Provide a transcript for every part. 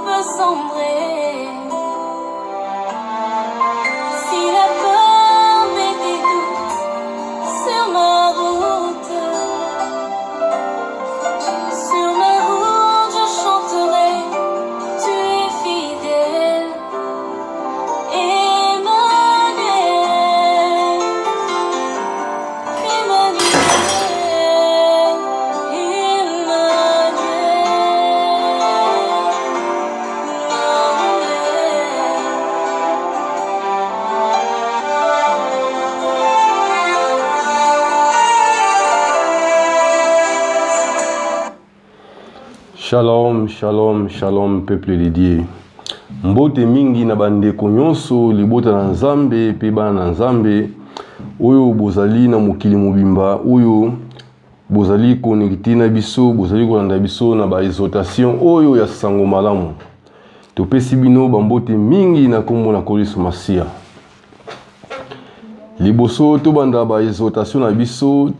peut sombrer. Si la peur met des doutes sur ma route, je chanterai, tu es fidèle, Emmanuel, Emmanuel, Shalom, shalom, shalom, peuple de Dieu. Mbote mingi na bandeko nyonso libota na Nzambe pe bana na Nzambe oyo bozali na mokili mobimba oyo bozali connecté na biso bozali kolanda biso na ba exhortation oyo ya sango malamu. Topesi bino bambote mingi na kombo na Kristo Masia. Liboso to banda ba exhortation na biso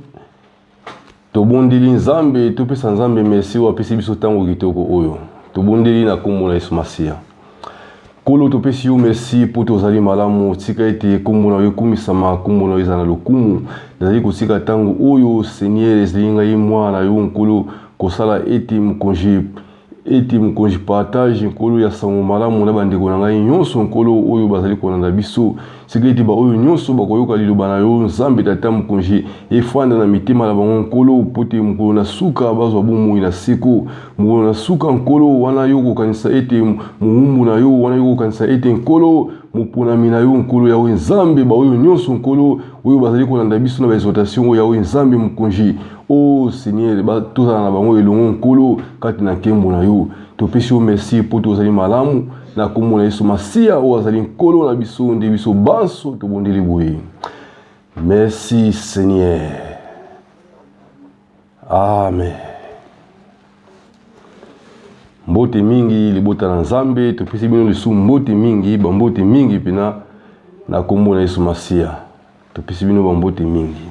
tobondeli Nzambe topesa Nzambe merci wa pesi biso tango kitoko oyo tobondeli na kombo na Yesu Masia. Kolo topesi yo merci po tozali malamu tika ete kombo na yo kumisama kombo na yo na lokumu nazali kosika tango oyo Seigneur ezilinga ye mwana yo nkolo kosala ete mukonji partage nkolo ya sango malamu na bandeko na ngai nyonso nkolo oyo bazali kolanda biso sika ete ba oyo nyonso bakoyoka liloba na yo Nzambe tata mukonji efanda na mitema na bango nkolo pote mukolo na suka bazwa bomoi na seko mukolo na suka nkolo wana yo kokanisa ete muumbu na yo wana yo kokanisa ete nkolo muponami na yo nkolo ya Nzambe ba oyo nyonso nkolo oyo bazali kolanda biso na ba exhortation ya Nzambe mukonji oh Seigneur ba tozala na bango elongo nkolo kati na kembo na yo topesi yo merci po tozali malamu na kombo na Yesu Masia o azali nkolo na biso nde biso banso tobondeli boye. Merci Seigneur. Amen. Mbote mingi libota na Nzambe topesi bino lisu mbote mingi bambote mingi pena na kombo na Yesu Masia topesi bino bambote mingi.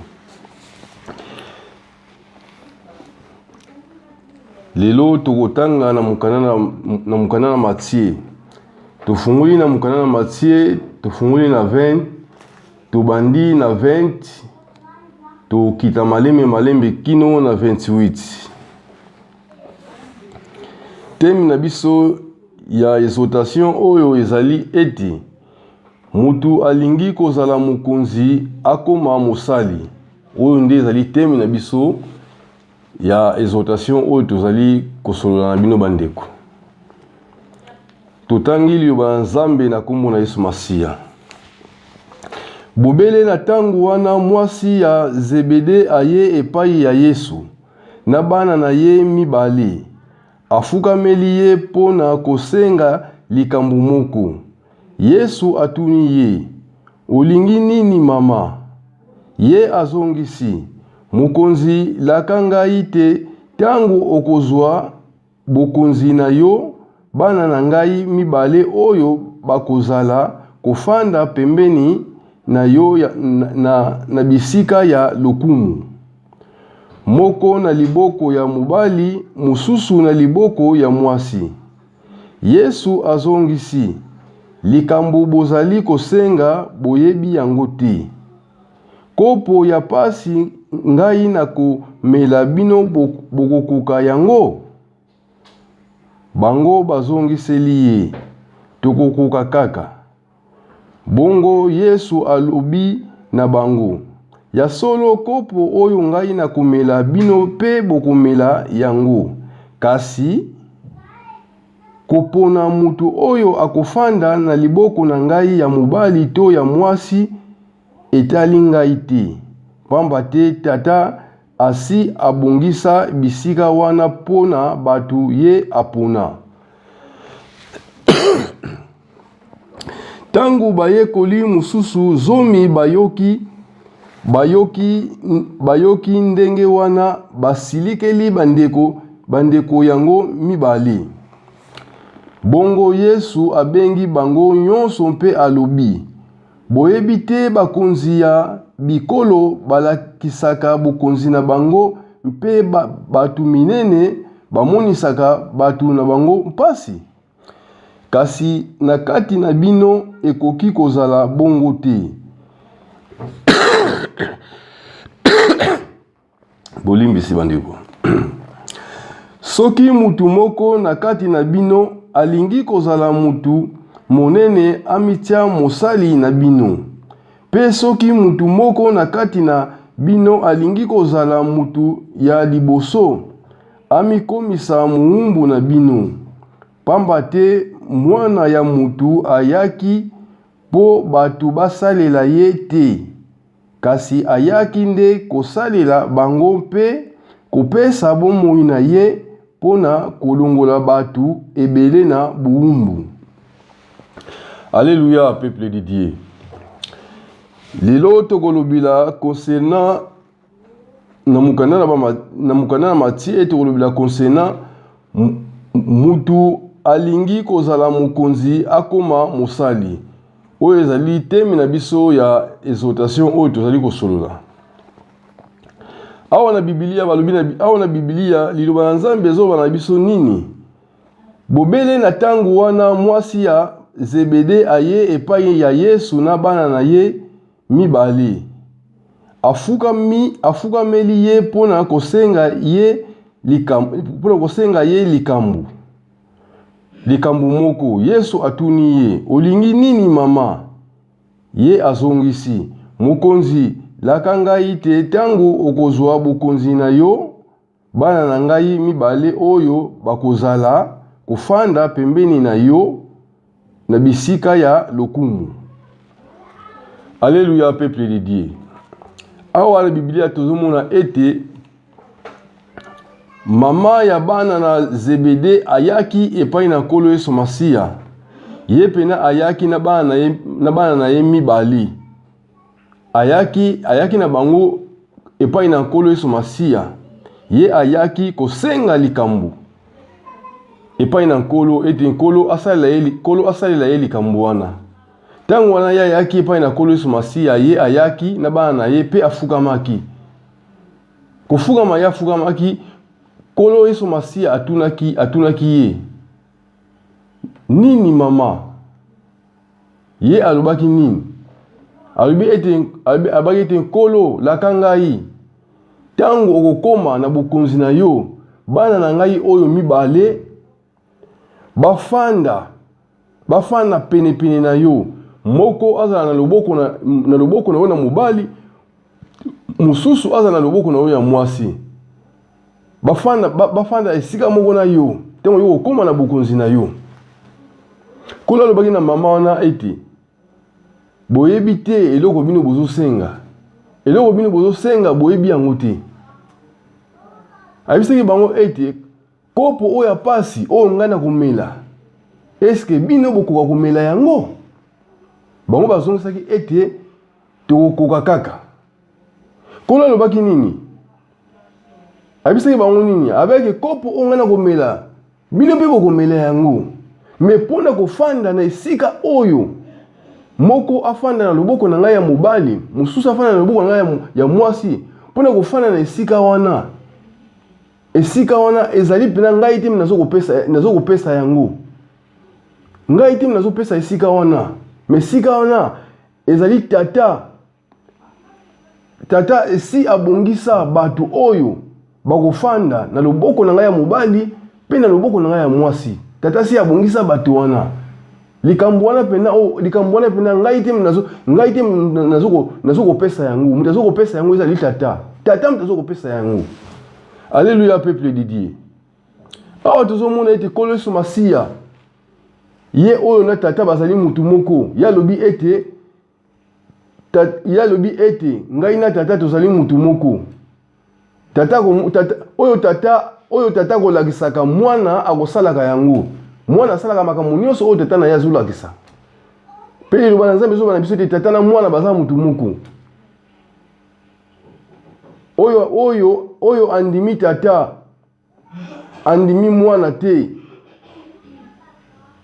Lelo tokotanga na mukana na Matthieu. Tofunguli na mukana na Matthieu, tofunguli na 20, tobandi na 20, tokita malembe kino na 28. Thème na biso ya exhortation oyo ezali eti mutu alingi kozala mokonzi akoma mosali. Oyo nde ezali thème na biso ya exhortation oyo tozali kosolola na bino bandeko. Totangi liloba Nzambe na kombo na Yesu Masia. Bobele na tango wana mwasi ya Zebede aye epai ya Yesu na bana na ye mibale afukameli ye pona kosenga likambo moko. Yesu atuni ye, olingi nini mama? Ye azongisi, mokonzi laka ngai te tango okozwa bokonzi na yo bana na ngai mibale oyo bakozala kofanda pembeni na yo na bisika ya lokumu. Moko na liboko ya mobali, mususu na liboko ya mwasi. Yesu azongisi, likambo bozali kosenga boyebi yango te. Kopo ya pasi ngai na komela bino bokokoka yango? Bango bazongiseli ye, tokokoka kaka. Bongo Yesu alobi na bango, ya solo kopo oyo ngai na komela bino pe bokomela yango. Kasi kopona mutu oyo akofanda na liboko na ngai ya mobali to ya mwasi etali ngai te. Pamba te tata asi abongisa bisika wana pona batu ye apona. Tangu bayekoli mususu zomi bayoki ndenge wana basilikeli bandeko yango mibali. Bongo Yesu abengi bango nyonso mpe alobi, boyebi te bakonzi ya bikolo balakisaka bokonzi na bango mpe batu minene bamonisaka batu na bango mpasi. kasi na kati na bino ekoki kozala bongo te. Bolimbisi bandeko. Soki mutu moko na kati na bino alingi kozala mutu monene amitia mosali na bino. Pe soki mutu moko na kati na bino alingi kozala mutu ya liboso amikomisa muumbu na bino. Pamba te mwana ya mutu ayaki po batu basalela ye te. Kasi ayaki nde kosalela bango mpe kopesa bomoi na ye pona kolongola batu ebele na buumbu. Alléluia, peuple de Dieu. Lelo tokolobila concernant na mukana na matie tokolobila concernant mutu alingi kozala mukonzi akoma mosali. Oyo ezali teme na biso ya exhortation oyo tozali kosolola. Awa na Biblia liloba na Nzambe ezoba na biso nini? Bobele na tangu wana mwasi ya Zebede aye epai ya Yesu na bana na ye mibale. Afukameli ye pona kosenga ye likambu. Likambu moko. Yesu atuni ye, olingi nini mama? Ye azongisi, mokonzi laka ngai te tangu okozwa bokonzi na yo, bana na ngai mibale oyo bakozala kufanda pembeni na yo na bisika ya lokumu. Alléluia, peuple de Dieu. Awa la Biblia tozomona ete mama ya bana na Zebede ayaki epai na nkolo Yesu Masiya. Ye pena ayaki na bana na ye mibali. Ayaki na bango epai na nkolo Yesu Masiya. Ye ayaki kosenga likambu epai na nkolo ete nkolo asalela ye likambu wana. Tangu wana ye ayaki epai na nkolo Yesu Masiya, ye ayaki na bana na ye pe afukamaki. Kofukama ye afukamaki, nkolo Yesu Masiya atunaki ye, nini mama? Ye alobaki nini? Alobaki ete nkolo laka ngai tangu okokoma na bokonzi na yo, bana na ngai oyo mibale bafanda pene na yo. Moko azala na loboko na yo na mobali, mususu azala na loboko na yo ya mwasi. Bafanda esika moko na yo tango yo okoma na bokonzi na yo. Kola alobaki na mama wana ete boyebi te eloko bino bozosenga. Eloko bino bozosenga boyebi yango te. Ayebisaki bango ete kopo oyo pasi oyo ngai na komela, eske bino bokoka komela yango? Bango bazongisaki ete tokoka kaka. Kola alobaki nini? Ayebisaki bango nini? Abeki kopo oyo ngai na komela, bino mpe bokomela yango. Me pona kofanda na esika oyo, moko afanda na loboko na ngai ya mobali, mususu afanda na loboko na ngai ya mwasi, pona kofanda na esika wana. Esika wana ezali pena ngai te nazokopesa yango. Ngai te nazopesa esika wana. Me esika wana ezali tata esi abongisa batu oyo bakofanda na loboko na ngai ya mobali pe na loboko na ngai ya mwasi. Tata si abongisa batu wana. Likambu wana pena ngai te nazokopesa yango. Mutu azokopesa yango ezali tata. Tata mutu azokopesa yango. Alléluia, peuple de Dieu. Awa tozomona ete nkolo Yesu Masiya ye oyo na tata bazali mutu moko. Ya lobi ete ngai na tata tozali mutu moko. Oyo tata kolakisaka mwana akosalaka yango. Mwana asalaka makambo nyonso oyo tata na ye azolakisa. Pe liloba na Nzambe ezoba na biso ete tata na mwana baza mutu moko. Oyo andimi tata andimi mwana te,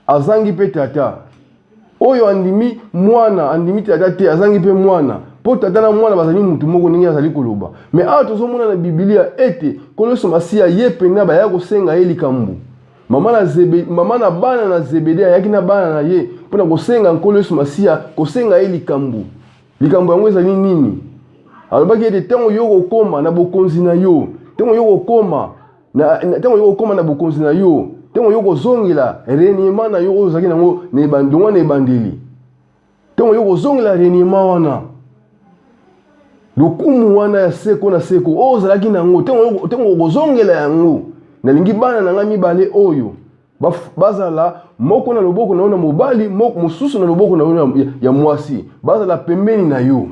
azangi pe tata. Oyo andimi mwana andimi tata te, azangi pe mwana. Po tata na mwana bazali mutu moko ndenge azali koloba. Me awa tozomona na Biblia ete nkolo Yesu Masiya ye pena baya kosenga ye likambu. mama na bana na Zebede ayaki na bana na ye mpona kosenga nkolo Yesu Masiya kosenga ye likambo yango ezali nini. Alobaki ete ntango yo kokoma na bokonzi na yo, ntango yo kokoma na bokonzi na yo, ntango yo kozongela reniema na yo oyo ozalaki nango ndongwa na ebandeli, ntango yo kozongela reniema wana lokumu wana ya seko na seko oyo ozalaki nango, ntango kozongela yango, nalingi bana na nga mibale oyo bazala moko na loboko na yo na mobali, mosusu na loboko na yo ya mwasi, bazala pembeni na yo.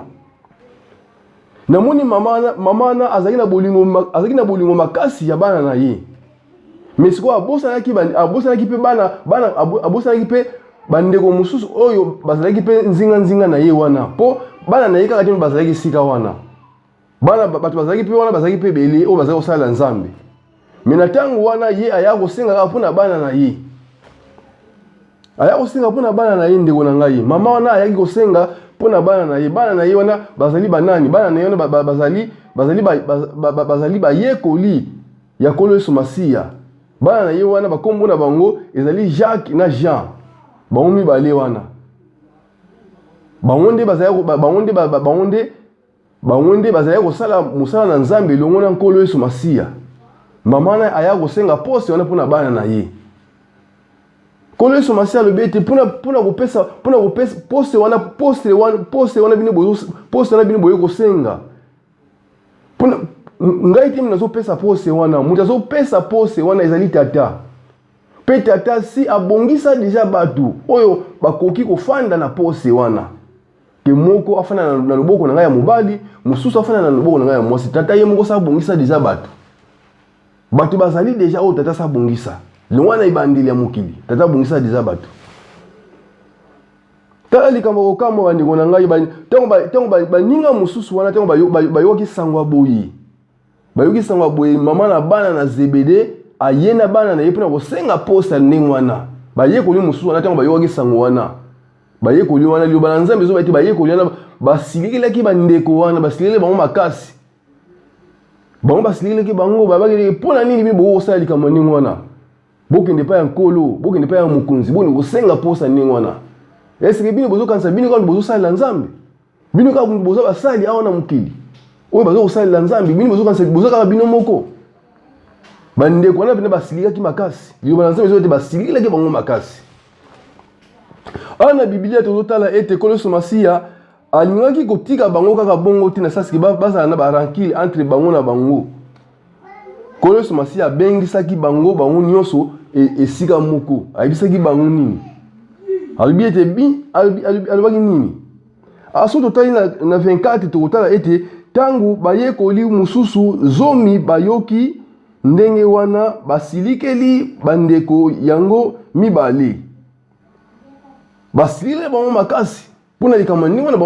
Namoni mama na azalaki na bolingo makasi ya bana na ye. Mais siko abosanaki pe abosanaki pe bandeko mosusu oyo bazalaki pe nzinga na ye wana. Po bana na ye kaka tino bazalaki sika wana. Bato bazalaki pe wana bazalaki pe bele oyo bazalaki kosala Nzambe. Mais na tango wana ye aya kosenga kaka mpona bana na ye. Aya kosenga mpona bana na ye ndeko na ngai. Mama wana ayaki kosenga mpona bana na ye wana bazali banani, bana na ye wana bazali bayekoli ya nkolo Yesu Masiya. Bana na ye wana bakombo na bango ezali Jacques na Jean, bango mibale wana. Bango nde bazali kosala mosala na Nzambe elongo na nkolo Yesu Masiya. Mama na aya kosenga poste wana mpona bana na ye. Nkolo Yesu Masiya alobi ete mpona kopesa poste wana bino boye kosenga. Ngai te nazopesa poste wana, mutu azopesa poste wana ezali tata. Pe tata si abongisa deja batu oyo bakoki kofanda na poste wana. Ke moko afana na loboko na ngai ya mobali, mosusu afana na loboko na ngai ya mwasi. Tata ye moko sa abongisa deja batu. Batu bazali deja oyo tata sa abongisa. Longwana ibandeli ya mokili, tata abongisa deja batu. Tala likambo kokamba bandeko na ngai tango baninga mosusu wana tango bayoki sangwa boyi. Bayoki sangwa boyi mama na bana na Zebede aye na bana na ye mpona kosenga posta ndenge wana. Bayekoli mosusu wana tango bayoki sangwa wana. Bayekoli wana liyo bana Nzambe zo baite bayekoli wana basilikilaki bandeko wana basilikile bango makasi. Bango basilikilaki bango babaki mpona nini bibo kosala likambo ndenge wana. Bokende pa ya nkolo, bokende pa ya mokonzi, boni kosenga posta ndenge wana. Est-ce que bino bozo kanisa bino ka bozo sala Nzambe? Bino ka bozo basali awana mokili. Oyo bazo kosala Nzambe, bino bozo kanisa bozo ka bino moko. Bandeko wana bino basilikaki makasi. Liyo bana Nzambe zo te basilikaki bango makasi. Ana Biblia tozotala ete nkolo Yesu Masiya alingaki kotika bango kaka bongo te na sasiki bazala na barankile entre bango na bango. Nkolo Yesu Masiya abengisaki bango nyonso esika moko. Ayebisaki bango nini? Albi ete alobaki nini? Aso totali na 24 tokotala ete tangu bayekoli mosusu zomi bayoki ndenge wana basilikeli bandeko yango mibale. Basilikeli bango makasi mpona likambo ndenge wana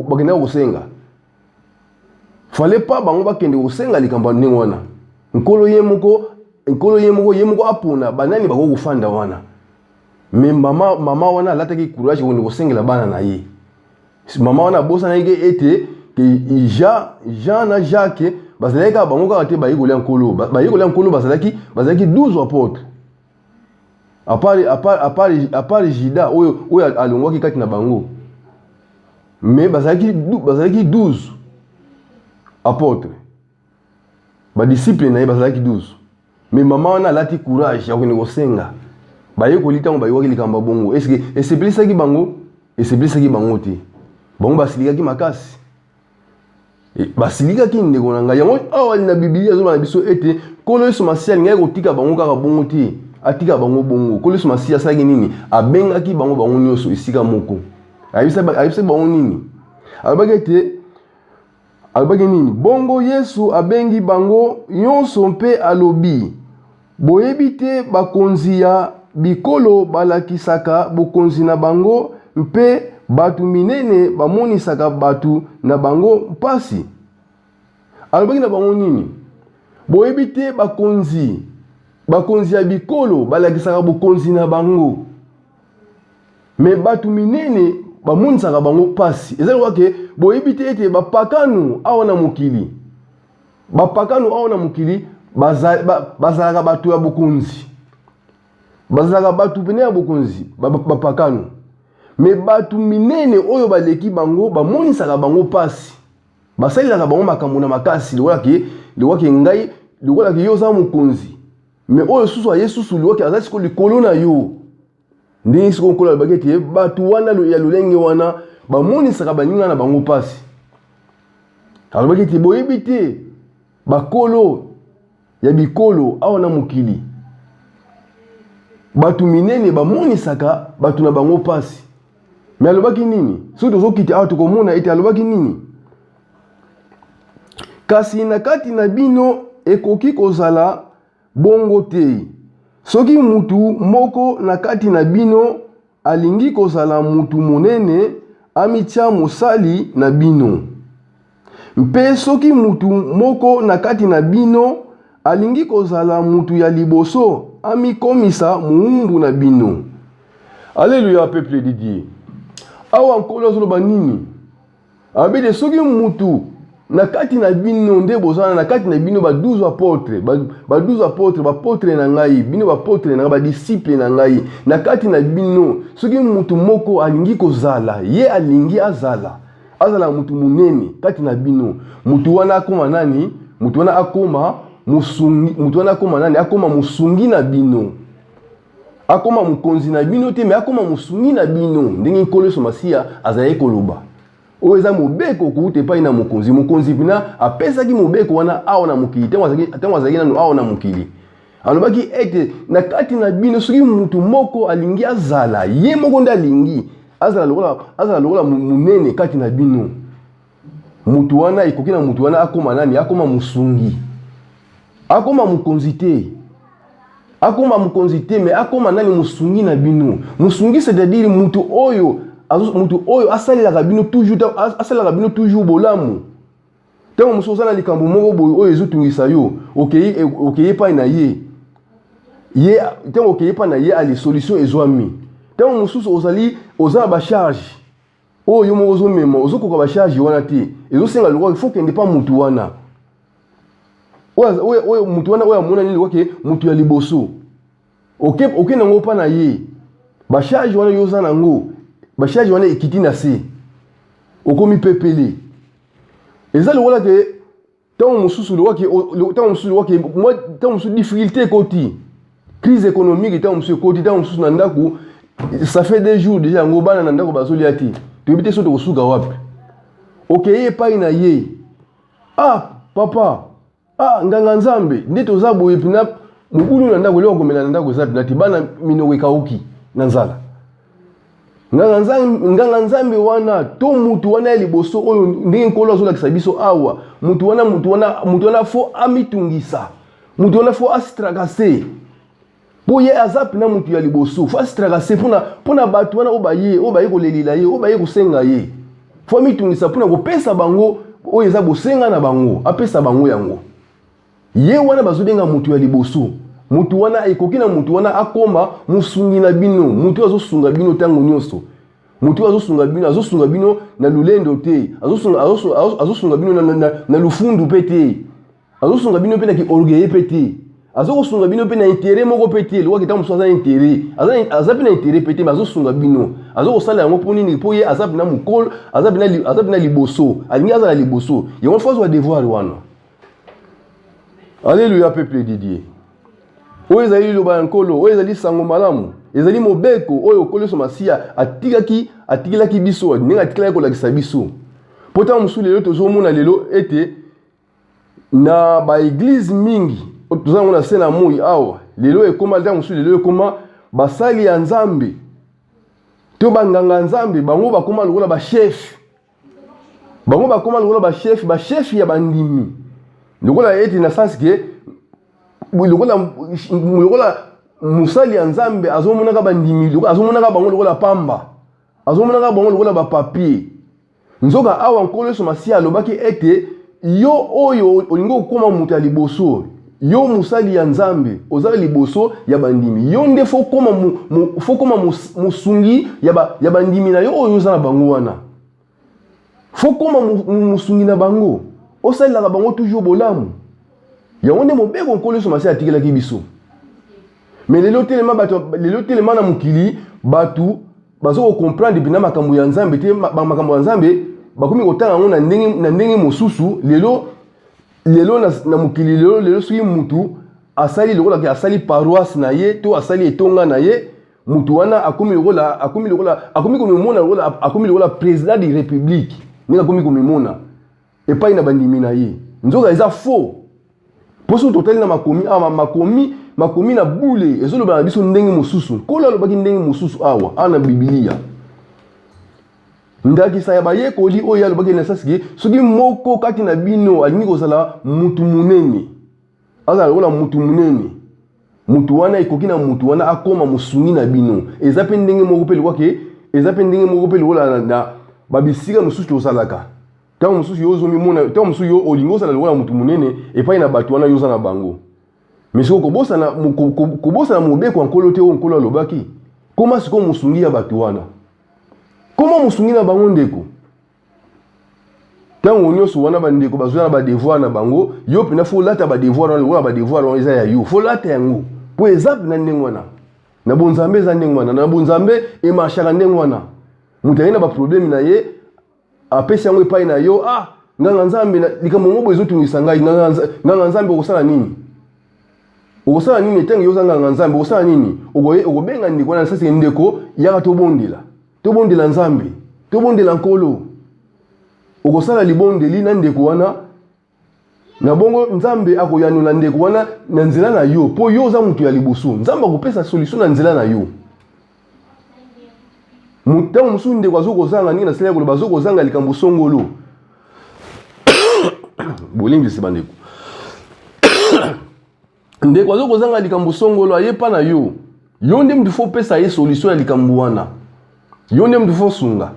bakenda kosenga. Fale pa bango bakende kosenga likambo ndenge wana. Nkolo ye moko apona banani bako kofanda wana. Mais mama wana alataki courage ko kosengela bana na ye. Mama wana bosa na ye ete ke Jean na Jacques bazalaka bango kaka te bayekoli nkolo. Bayekoli nkolo bazalaki 12 apôtres. À part Judas oyo alongwaki kati na bango. Mais bazalaki 12 apôtres. Ba disciples na ye bazalaki 12. Mais mama wana alati courage ya ko kosenga. Bayekoli tango bayoki likambo bongo. Est-ce que eseblisaki bango? Eseblisaki bango te. Bango basilikaki makasi. Basilikaki ndeko na ngai. Yango awa na Biblia zo na biso ete nkolo Yesu Masiya ngai kotika bango kaka bongo te. Atika bango bongo. Nkolo Yesu Masiya asalaki nini? Abengaki bango nyonso esika moko. Ayebisa bango nini? Alobaki nini? Bongo Yesu abengi bango nyonso mpe alobi. Boyebi te bakonzi ya bikolo balakisaka bokonzi na bango mpe batu minene bamonisaka batu na bango mpasi. Alobaki na bango nini? Boyebi te bakonzi ya bikolo balakisaka bokonzi na bango me batu minene bamonisaka bango mpasi. Ezali wake boyebi te ete bapakanu awa na mokili. Bapakanu awa na mokili bazalaka batu ya bokonzi. bazalaka batu pene ya bokonzi bapakano me batu minene oyo baleki bango bamonisaka bango pasi basalelaka bango makambo na makasi liwaki ngai liwaki yo za mokonzi me oyo susu aye susu liwaki aza siko likolo na yo ndenge siko nkola alobaki ete batu wana ya lolenge wana bamonisaka baninga na bango pasi alobaki ete boyebi te bakolo ya bikolo awa na mokili batu minene bamonisaka batu na bango pasi me alobaki nini soki tozokita awa tokomona ete alobaki nini kasi na kati na bino ekoki kozala bongo te soki mutu moko na kati na bino alingi kozala mutu monene amitya mosali na bino mpe soki mutu moko na kati na bino alingi kozala mutu ya liboso amikomisa muumbu na bino. Alléluia peuple de Dieu. Awa nkolo azoloba nini? Abede soki mutu na kati na bino nde bozana na kati na bino ba 12 apôtres, ba 12 apôtres, ba apôtres na ngai, bino ba apôtres na ba disciples na ngai. Na kati na bino soki mutu moko alingi kozala, ye alingi azala. Azala mutu munene kati na bino. Mutu wana akoma nani? Mutu wana akoma musungi, mutu wana akoma nani? Akoma musungi na bino. Akoma mukonzi na bino te me akoma musungi na bino. Ndenge nkolo somasia azaye koloba. Oyo eza mobeko kuute pa ina mukonzi. Mukonzi pina apesaki mobeko wana awa na mokili. Tango azalaki nanu awa na mokili. Alobaki ete na kati na bino soki mutu moko alingi azala, ye moko nde alingi azala lokola munene kati na bino. Mutu wana ekoki na mutu wana akoma nani? Akoma musungi. Akoma mukonzi te. Akoma mukonzi te me akoma nani? Musungi na bino. Musungi c'est-à-dire mutu oyo asalelaka bino toujours bolamu. Tango musoza na likambo moko boyo oyo ezotungisa yo, okeye pa na ye. Tango okeye pa na ye ali solution ezwami. Tango mususu ozala ba charge. Oyo mo ozomema, ozokoka ba charge wana te. Ezosenga lokwa il faut kende pa mutu wana. Oyo mutu wana oyo amona nini lokoke mutu ya liboso. Oke nango pa na ye. Ba charge wana yoza nango. Ba charge wana ekiti na se. Okomi pepele. Eza lokola ke tango mususu lokoke tango mususu difficulté koti. Crise économique tango mususu koti tango mususu na ndako. Ça fait des jours déjà ngo bana na ndako bazolia ti. Toyebite soto kosuka wapi. Okeye pa ina ye. Ah papa. Ah nganga nzambe nde toza boye pina mukulu na ndako leo komela na ndako zapi nati bana minoko ekauki na nzala. Nganga nzambe wana to mutu wana liboso oyo ndenge nkolo azolakisa biso awa mutu wana fo amitungisa. Mutu wana fo astrakase. Boye azapi na mutu ya liboso fo astrakase pona batu wana obaye kolelila ye obaye kosenga ye. Fo amitungisa pona kopesa bango oyo eza bosenga na bango apesa bango yango. Ye wana bazobenga mutu ya liboso. Mutu wana ekoki na mutu wana akoma musungi na bino. Mutu azosunga bino tango nyonso. Mutu azosunga bino na lulendo te. Azosunga bino na lufundu pete. Azosunga bino pe na ki orgueil pete. Azosunga bino pe na intérêt moko pete. Loka kita musu aza intérêt. Azapi na intérêt pete mais azosunga bino. Azokosala yango po nini po ye azapi na mukolo, azapi na liboso. Alingi azala liboso. Yango fois wa devoir wana. Alléluia peuple de Dieu. Oyo ezali loba nkolo, oyo ezali sango malamu, ezali mobeko oyo okolo somasia atikilaki biso, ndenge atikilaki kolakisa biso. Pota musu lelo tozomona lelo ete na ba église mingi, tozango na sena moi awa, lelo ekoma ta musu lelo ekoma basali ya Nzambe. To banganga Nzambe bango bakoma lokola ba chef. Bango bakoma lokola ba chef ya bandimi. Lokola eti na sens ke lokola musali ya Nzambe azomonaka bandimi azomonaka bango lokola pamba azomonaka bango lokola ba papier. Nzoka awa nkolo somasia alobaki ete yo oyo olingo kokoma mutu ya liboso yo musali ya Nzambe ozala liboso ya bandimi yo nde fo koma musungi ya bandimi na yo oyo ozala bango wana fo koma musungi na bango osalelaka bango toujours bolamu. Yango nde mobeko nkolo somasia atikilaki biso. mais lelo telema na mukili batu bazo comprendre bina makambo ya nzambe te makambo ya nzambe bakomi kotanga ngo na ndenge mosusu lelo na mukili lelo soki mutu asali lokola ke asali paroisse na ye to asali etonga na ye mutu wana akomi lokola président de république ninga akomi komimona epai na bandimi na ye nzoka eza faux poso totali na makomi na bule ezoloba na biso ndenge mosusu kola lobaki ndenge mosusu awa ana bibilia ndakisa ya bayekoli oyo alobaki na sasiki soki moko kati na bino alingi kozala mutu munene azala lokola mutu munene mutu wana ekoki na mutu wana akoma mosungi na bino eza pe ndenge moko pe lokwake eza pe ndenge moko pe lokola na babisika mosusu tosalaka tango mosusu yo ozomimona tango mosusu yo olingi ozala lokola mutu munene epai na bato wana yoza na bango mais kobosana mobeko nkolo te oyo nkolo alobaki koma siko mosungi ya bato wana koma mosungi na bango ndeko tango nyonso wana bandeko bazwa na badevoir na bango yo pena fo lata badevoir wana lokola badevoir wana eza ya yo fo lata yango po exemple na ndenge wana na bonzambe eza ndenge wana na bonzambe emarchaka ndenge wana mutu aye na baproblème na ye apesi yango epai na yo nganga nzambe likambo mobo ezotungisa ngai nganga nzambe okosala nini okosala nini etango yoza nganga nzambe okosala nini okobenga ndeko wana sasi ndeko yaka tobondela nzambe tobondela nkolo okosala libondeli na ndeko wana na bongo nzambe akoyanula ndeko wana na nzela na yo po yo oza mutu ya liboso nzambe akopesa solution na nzela na yo mutango mosusu ndeko azokozanga ningi na sala koloba azokozanga likambo songolo bolimbisi bandeko ndeko azokozanga likambo songolo ayepa na yo nde mutu fo pesa ye solution ya likambo wana yo nde mutu fo sunga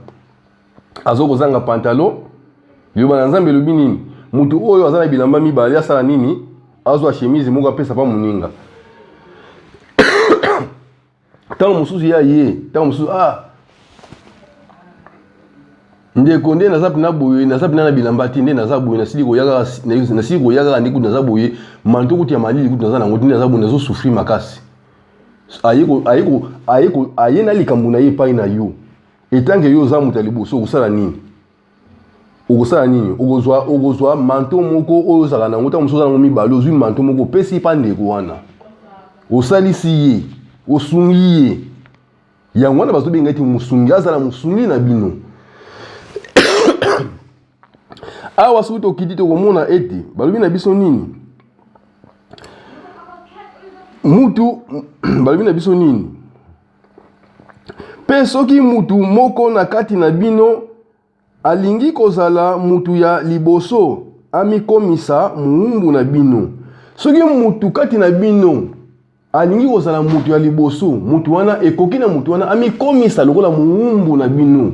azokozanga pantalon liloba na nzambe elobi nini mutu oyo aza na bilamba mibale asala nini azwa chemise moko apesa pa moninga ntango mosusu ya ye ntango mosusu ndeko nde naza pena boye naza pena na bilamba te nde naza boye nasili koya kaka nde kutu naza boye manto kutu ya malili kutu naza nango te nde naza boye nazosufri makasi aye na likambo na ye epai na yo etange yo oza mutu ya liboso okosala nini okozwa manto moko oyo ozala nango ntango mosusu oza nango mibale ozwi manto moko opesi pa ndeko wana osalisi ye osungi ye yango wana bazobenga ete mosungi azala mosungi na bino awa soki tokiti tokomona ete balobi na biso nini mutu balobi na biso nini pe soki mutu moko na kati na bino alingi kozala mutu ya liboso amikomisa muumbu na bino soki mutu kati na bino alingi kozala mutu ya liboso mutu wana ekoki na mutu wana amikomisa lokola muumbu na bino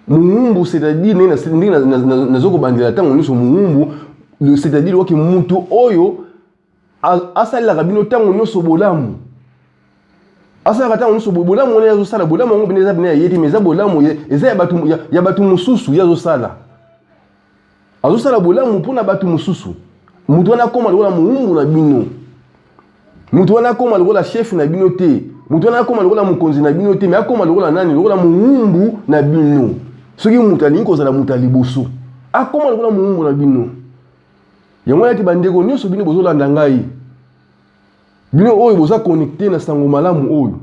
muumbu c'est-à-dire nazoko bandela tango nyonso muumbu c'est-à-dire waki mutu oyo asalelaka bino tango nyonso bolamu asalaka tango nyonso bolamu wana yazosala bolamu yango pene eza pene ya ye te mais eza bolamu eza ya bato mosusu yazosala azosala bolamu mpona bato mosusu mutu wana akoma lokola muumbu na bino mutu wana akoma lokola chef na bino te mutu wana akoma lokola mokonzi na bino te mais akoma lokola nani lokola muumbu na bino soki mutu alingi kozala mutu ya liboso akoma lokola muumbu na bino yango wana ete bandeko nyonso bino bozolanda ngai bino oyo boza connecté na sango malamu oyo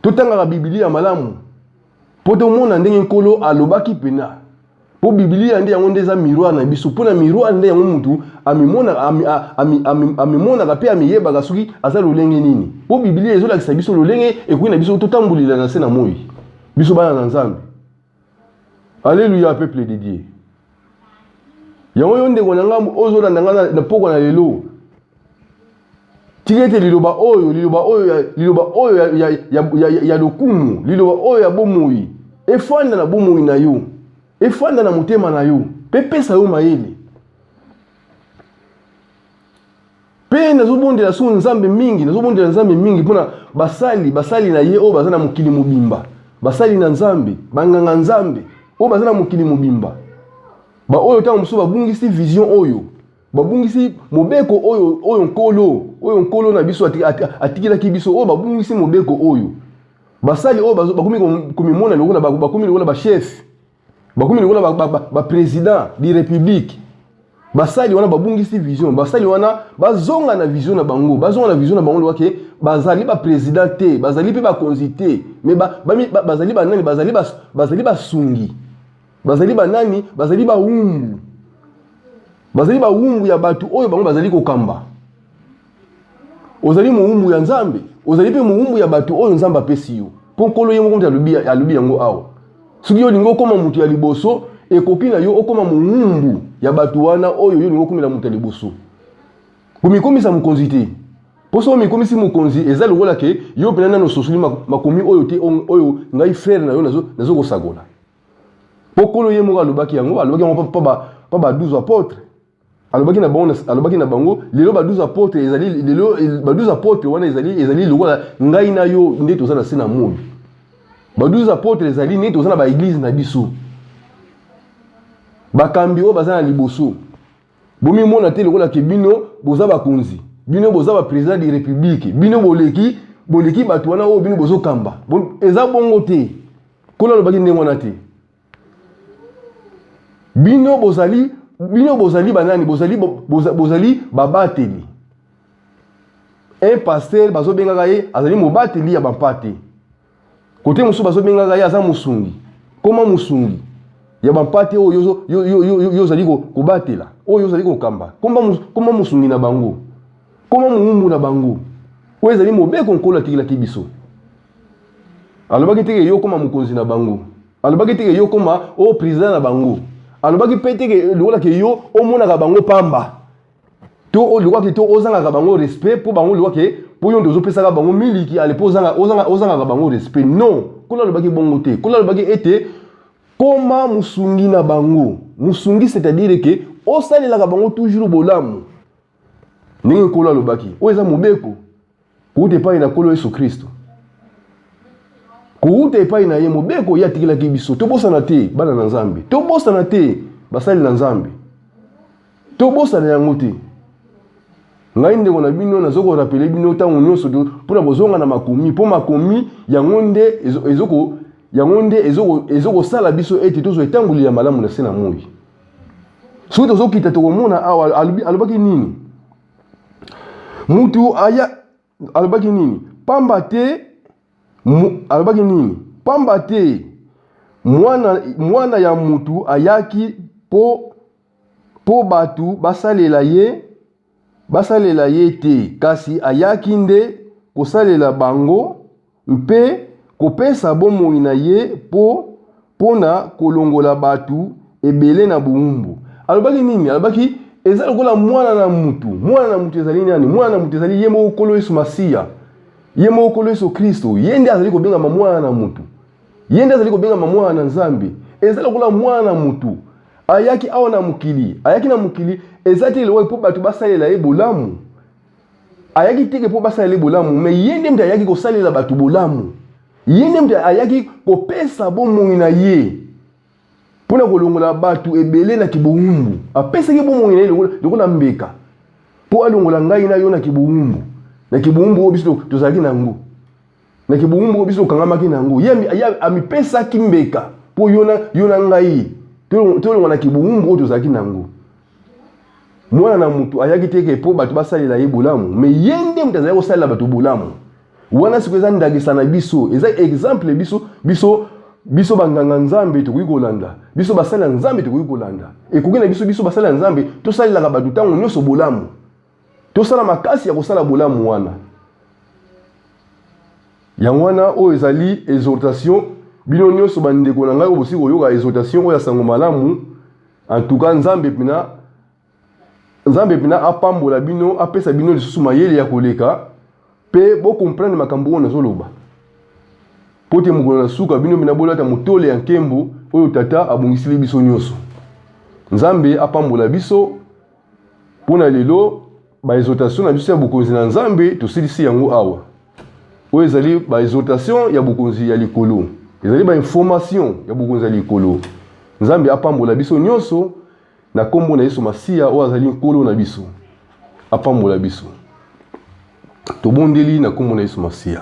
totangaka bibilia malamu po tomona ndenge nkolo alobaki pena po bibilia nde yango nde eza miroir na biso mpona miroir nde yango mutu amimonaka mpe amiyebaka soki aza lolenge nini po bibilia ezolakisa biso lolenge ekoki na biso totambolila na se na moi biso bana na nzambe alleluya peuple de Dieu yango yo ndeko na ngambo ozolanda nga na poko na lelo tigete liloba oyo ya lokumu liloba oyo ya bomoi efanda na bomoi na yo efanda na motema na yo pe pesa yo mayele pe nazobondela so nzambe mingi mpona basali na ye oyo baza na mokili mobimba basali na nzambe banganga nzambe oyo baza na mokili mobimba ba oyo tango mosusu babungisi vision oyo babungisi mobeko oyo nkolo na biso atikilaki biso oyo babungisi mobeko oyo basali oyo bakumi komimona lokola bakumi lokola ba chef bakumi lokola ba président di république basali wana babungisi vision basali wana bazonga na vision na bango loke bazali ba président te bazali pe ba konzi te mais bazali ba nani bazali basungi bazali ba nani bazali ba umbu bazali ba umbu ya batu oyo bango bazali kokamba ozali muumbu ya nzambe ozali pe muumbu ya batu oyo nzamba pesi yo po nkolo ye moko alubi yango awa soki yo lingo koma mutu ya liboso ekoki na yo okoma muumbu ya batu wana oyo yo lingo komela mutu ya liboso komikomisa mokonzi te po so mikomisi mokonzi eza lokola ke yo pena nano sosoli makomi oyo te oyo ngai frère na yo nazo kosagola po nkolo ye moko alobaki yango pa ba 12 apôtres alobaki na bango lelo ba 12 apôtres ezali lelo ba 12 apôtres wana ezali lokola ngai na yo nde toza na sena moi ba 12 apôtres ezali nde toza na ba église na biso bakambi o baza na liboso bomi mona te lokola ke bino boza bakonzi bino boza ba président de république bino boleki bato wana o bino bozo kamba eza bongo te kola lobaki ndenge wana te bino bozali banani bozali babateli un pasteur bazobengaka ye azali mobateli ya bampate kote mosusu bazobengaka ye aza musungi koma musungi ya bampate oyo yo ozali kobatela oyo ozali kokamba koma musungi na bango koma muumbu na bango oyo ezali mobeko nkolo atikilaki biso alobaki teke yo koma mokonzi na bango alobaki teke yo koma o président na bango alobaki pe teke lokola ke yo omonaka bango pamba to oluka ke to ozangaka bango respect po bango lokola ke po yo ndozopesaka bango miliki ale po ozangaka bango respect non kola alobaki bongo te kola alobaki ete koma musungi na bango musungi c'est-à-dire que osalelaka bango toujours bolamu ndenge kola alobaki oyo eza mobeko kuuta epai na nkolo Yesu Kristo kuuta epai na ye mobeko ye atikilaki biso tobosana te bana na nzambe tobosana te basali na nzambe tobosana yango te ngai ndeko na bino nazokorapele bino ntango nyonso mpona kozonga na makomi mpo makomi yango nde ezokosala biso ete tozwa etangoli ya malamu na se na moi soki tozokita tokomona awa alobaki nini mutu aya alobaki nini pamba te alobaki nini pamba te mwana ya mutu ayaki po batu basalela ye te kasi ayaki nde kosalela bango mpe kopesa bomoi na ye pona kolongola batu ebele na buumbu alobaki nini alobaki eza lokola mwana na mutu ezali nani mwana na mutu ezali ye moko nkolo Yesu Masiya ye moko nkolo Yesu Kristo ye nde azali kobengama mwana na mutu ye nde azali kobengama mwana na nzambe eza lokola mwana na mutu ayaki awa na mokili eza te lokola po bato basalela ye bolamu ayaki teke po basalela ye bolamu me ye nde mte ayaki kosalela bato bolamu ye nde mte ayaki kopesa bomoi na ye mpona kolongola bato ebele na kibuumbu apesaki bomoi na ye lokola mbeka po alongola ngai na yo na kibuumbu oyo biso tozalaki nango na kibuumbu oyo biso tokangamaki nango ye amipesaki mbeka po yo na ngai tolongola na kibuumbu oyo tozalaki nango mwana na mutu ayaki teke po bato basalela ye bolamu me ye nde mutu azali kosalela bato bolamu wana siko eza ndakisa na biso eza exemple biso banganga nzambe tokoki kolanda biso basali ya nzambe tokoki kolanda ekoki na biso basali ya nzambe tosalelaka bato ntango nyonso bolamu tosala makasi ya kosala bolamu wana yango wana oyo ezali exhortation bino nyonso bandeko na ngai oyo bosi koyoka exhortation oyo ya sango malamu en tout cas nzambe pena apambola bino apesa bino lisusu mayele ya koleka pe bokomprendre makambo oyo nazoloba po te mokolo na suka bino bina bolata motole ya nkembo oyo tata abongisili biso nyonso nzambe apambola biso mpona lelo baexhortation na biso ya bokonzi na nzambe tosilisi yango awa oyo ezali baexhortation ya bokonzi ya likolo ezali bainformation ya bokonzi ya likolo nzambe apambola biso nyonso na kombo na Yesu Masiya oyo azali nkolo na biso apambola biso. Tobondeli na kombo na Yesu Masiya.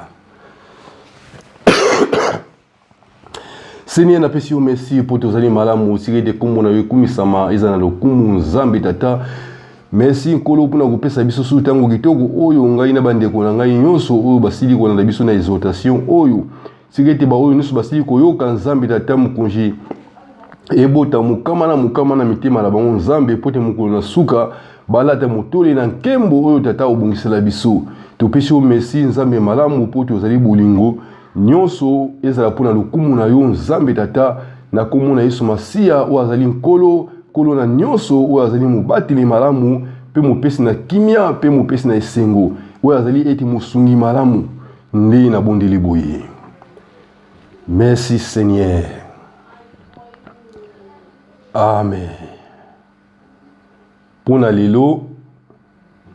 Seigneur, napesi yo merci pour tozali malamu sike de kombo na yo kumisama eza na lokumu Nzambe tata. Merci nkolo mpona kopesa biso su tango kitoko oyo ngai na bandeko na ngai nyonso oyo basili kolanda biso na exhortation oyo sike te ba oyo nyonso basili koyoka Nzambe tata mokonzi ebota mukama na mitema na bango Nzambe pote mokolo na suka balata motole na nkembo oyo tata obongisela biso. Topesi yo merci Nzambe malamu po tozali bolingo nyonso ezala mpona lokumu na yo Nzambe tata na kombo na Yesu Masiya oyo azali nkolo na nyonso oyo azali mobateli malamu pe mopesi na kimia pe mopesi na esengo oyo azali eti mosungi malamu nde na bondeli boye. Merci Seigneur. Amen. Pona lelo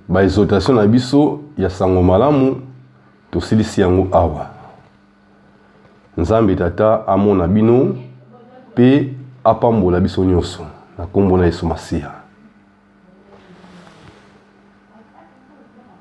ba exhortation na biso ya sango malamu tosilisi yango awa. Nzambe tata amona bino pe apambola biso nyonso na kombo na Yesu Masiya.